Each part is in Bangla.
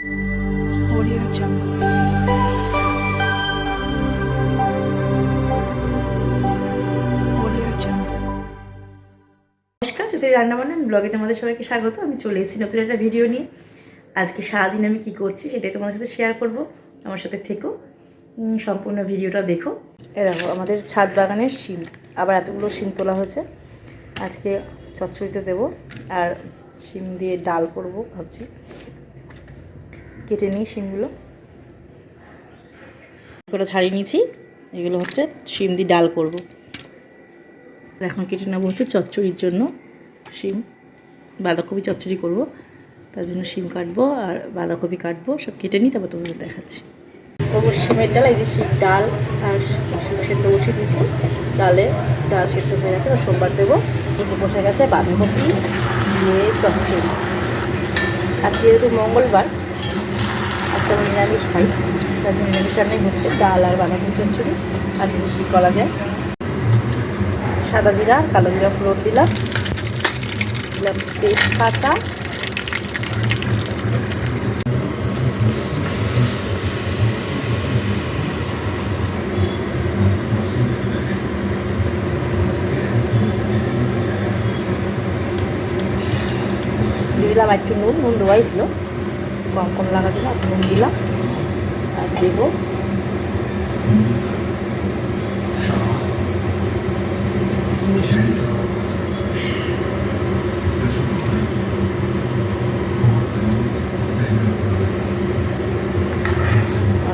Audio Jungle. Audio Jungle. নমস্কার, যদি রান্নাবান্না ব্লগে তোমাদের সবাইকে স্বাগত। আমি চলে এসেছি নতুন একটা ভিডিও নিয়ে। আজকে সারাদিন আমি কি করছি সেটাই তোমাদের সাথে শেয়ার করব। আমার সাথে থেকো, সম্পূর্ণ ভিডিওটা দেখো। দেখো আমাদের ছাদ বাগানের শিম, আবার এতগুলো শিম তোলা হয়েছে। আজকে চচ্চড়িতে দেবো আর শিম দিয়ে ডাল করব ভাবছি। কেটে নিই শিমগুলো, করে ছাড়িয়ে নিয়েছি। এগুলো হচ্ছে শিম দিয়ে ডাল করব। এখন কেটে নেবো হচ্ছে চচ্চড়ির জন্য শিম। বাঁধাকপি চচ্চড়ি করব, তার জন্য শিম কাটবো আর বাঁধাকপি কাটবো। সব কেটে নিই, তারপর তোমাদের দেখাচ্ছি। করবো শিমের ডাল। এই যে শিম ডাল আর শিম সেদ্ধ বসিয়ে দিয়েছি। ডাল সেদ্ধ হয়ে গেছে, আর সোমবার দেবো। এই যে বসে গেছে বাঁধাকপি দিয়ে চচ্চড়ি। আজকে যেহেতু মঙ্গলবার, আজকে আমি নিরামিষ খাই, তার জন্য নিরামিষ রান্নাই হচ্ছে। ডাল আর বাঁধাকপি চচ্চড়ি আর রুটি করা যায়। সাদা জিরা কালো জিরা ফোড়ন দিলাম, তেজপাতা, দিলাম একটু নুন দেওয়াই ছিল, কম কম লাগা দিলাম, নুন দিলাম। আর দেব মিষ্টি।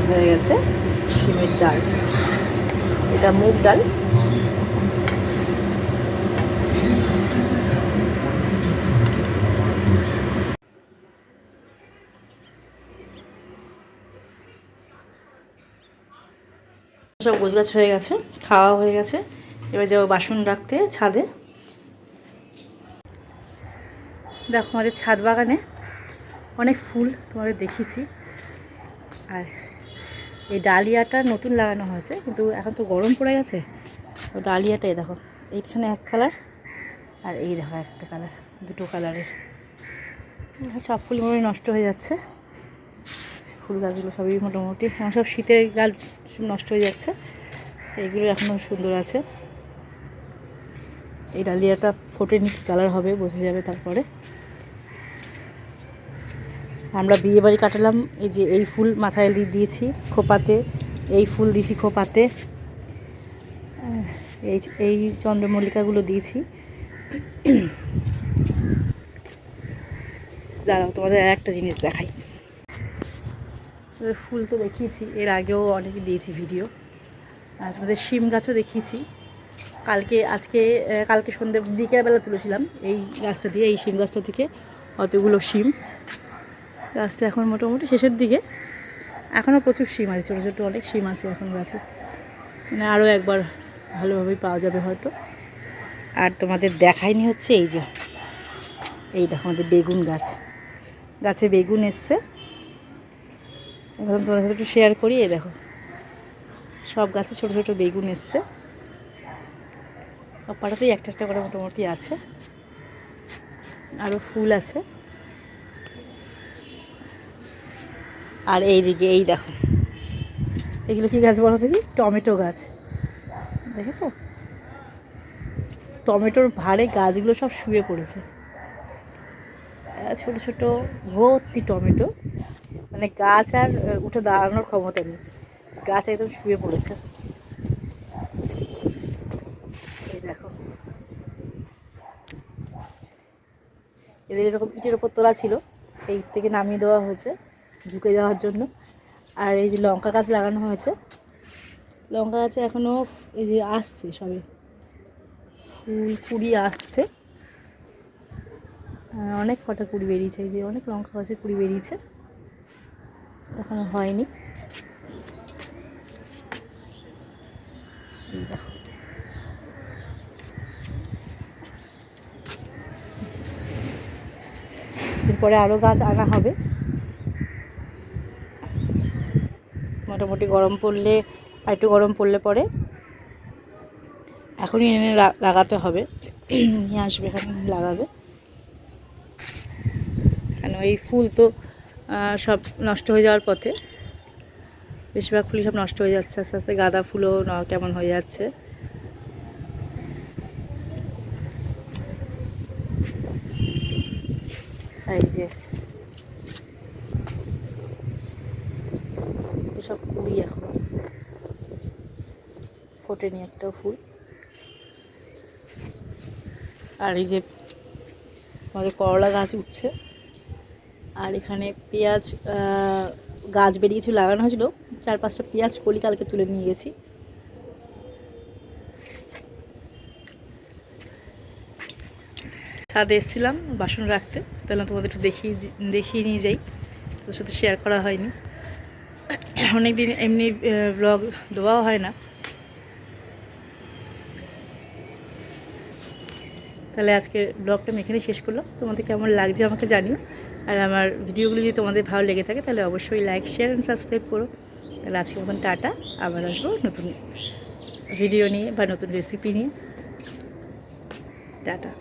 হয়ে গেছে শিমের ডাল। এটা মুগ ডাল। সব গোছগাছ হয়ে গেছে, খাওয়া হয়ে গেছে। এবার যাবো বাসন রাখতে ছাদে। দেখো আমাদের ছাদ বাগানে অনেক ফুল তোমাদের দেখিয়েছি। আর এই ডালিয়াটা নতুন লাগানো হয়েছে, কিন্তু এখন তো গরম পড়ে গেছে। তো ডালিয়াটাই দেখো, এইখানে এক কালার আর এই দেখো একটা কালার, দুটো কালারের। সব ফুল মোটামুটি নষ্ট হয়ে যাচ্ছে। ফুল গাছগুলো সবই মোটামুটি এখন সব শীতের গাছ নষ্ট হয়ে যাচ্ছে। এইগুলো এখনও সুন্দর আছে। এই ডালিয়াটা ফোটেনি, কি কালার হবে বোঝা যাবে তারপরে। আমরা বিয়ে বাড়ি কাটালাম। এই যে এই ফুল মাথায় দিয়েছি খোপাতে, এই ফুল দিয়েছি খোপাতে, এই চন্দ্রমল্লিকাগুলো দিয়েছি। দাঁড়াও তোমাদের আর একটা জিনিস দেখাই। ফুল তো দেখিয়েছি, এর আগেও অনেক দিয়েছি ভিডিও। আর তোমাদের শিম গাছও দেখিয়েছি। কালকে সন্ধ্যে বিকেলবেলা তুলেছিলাম এই গাছটা দিয়ে, এই শিম গাছটা থেকে অতগুলো শিম। গাছটা এখন মোটামুটি শেষের দিকে, এখনও প্রচুর শিম আছে, ছোটো ছোটো অনেক শিম আছে এখন গাছে। মানে আরও একবার ভালোভাবেই পাওয়া যাবে হয়তো। আর তোমাদের দেখাইনি হচ্ছে এই যে, এই দেখো আমাদের বেগুন গাছে বেগুন এসছে। এখন তোমাদের সাথে একটু শেয়ার করি। এই দেখো সব গাছে ছোটো ছোটো বেগুন এসছে। সব পাড়াতেই একটা একটা করে মোটামুটি আছে। আরও ফুল আছে। আর এই দিকে এই দেখো, এগুলো কি গাছ বলো দেখি? টমেটো গাছ, দেখেছো? টমেটোর ভারে গাছগুলো সব শুয়ে পড়েছে। ছোটো ছোটো ভর্তি টমেটো, মানে গাছ আর উঠে দাঁড়ানোর ক্ষমতা নেই, গাছ একদম শুয়ে পড়েছে। এই দেখো এদের এরকম ইটের ওপর তোলা ছিল, এই থেকে নামিয়ে দেওয়া হয়েছে ঝুঁকে যাওয়ার জন্য। আর এই যে লঙ্কা গাছ লাগানো হয়েছে, লঙ্কা গাছে এখনও এই যে আসছে, সবে ফুল কুড়ি আসছে। অনেক কটা কুড়ি বেরিয়েছে, এই যে অনেক লঙ্কা গাছে কুড়ি বেরিয়েছে, এখনো হয়নি। দেখো এরপরে আরও গাছ আনা হবে। মোটামুটি গরম পড়লে, আর একটু গরম পড়লে পরে এখনই এনে লাগাতে হবে। নিয়ে আসবে, এখানে লাগাবে। কেন এই ফুল তো সব নষ্ট হয়ে যাওয়ার পথে, বেশিরভাগ ফুলই সব নষ্ট হয়ে যাচ্ছে আস্তে আস্তে। গাঁদা ফুলও কেমন হয়ে যাচ্ছে। এই যে এসব কুড়ি এখন ফোটেনি একটাও ফুল। আর এই যে আমাদের করলা গাছ উঠছে, আর এখানে পেঁয়াজ গাছ বেরিয়েছিল, লাগানো হয়েছিল 4-5টা পেঁয়াজ কলি, কালকে তুলে নিয়ে গেছি। ছাদে এসেছিলাম বাসন রাখতে, তাহলে তোমাদের একটু দেখিয়ে নিয়ে যাই, তোর সাথে শেয়ার করা হয়নি। অনেক দিন এমনি ব্লগ দেওয়াও হয় না, তাহলে আজকে ব্লগটা আমি এখানেই শেষ করলাম। তোমাদের কেমন লাগছে আমাকে জানিও, আর আমার ভিডিওগুলো যদি তোমাদের ভালো লেগে থাকে তাহলে অবশ্যই লাইক, শেয়ার অ্যান্ড সাবস্ক্রাইব করো। তাহলে আজকে মতন টাটা, আবার আসবো নতুন ভিডিও নিয়ে বা নতুন রেসিপি নিয়ে। টাটা।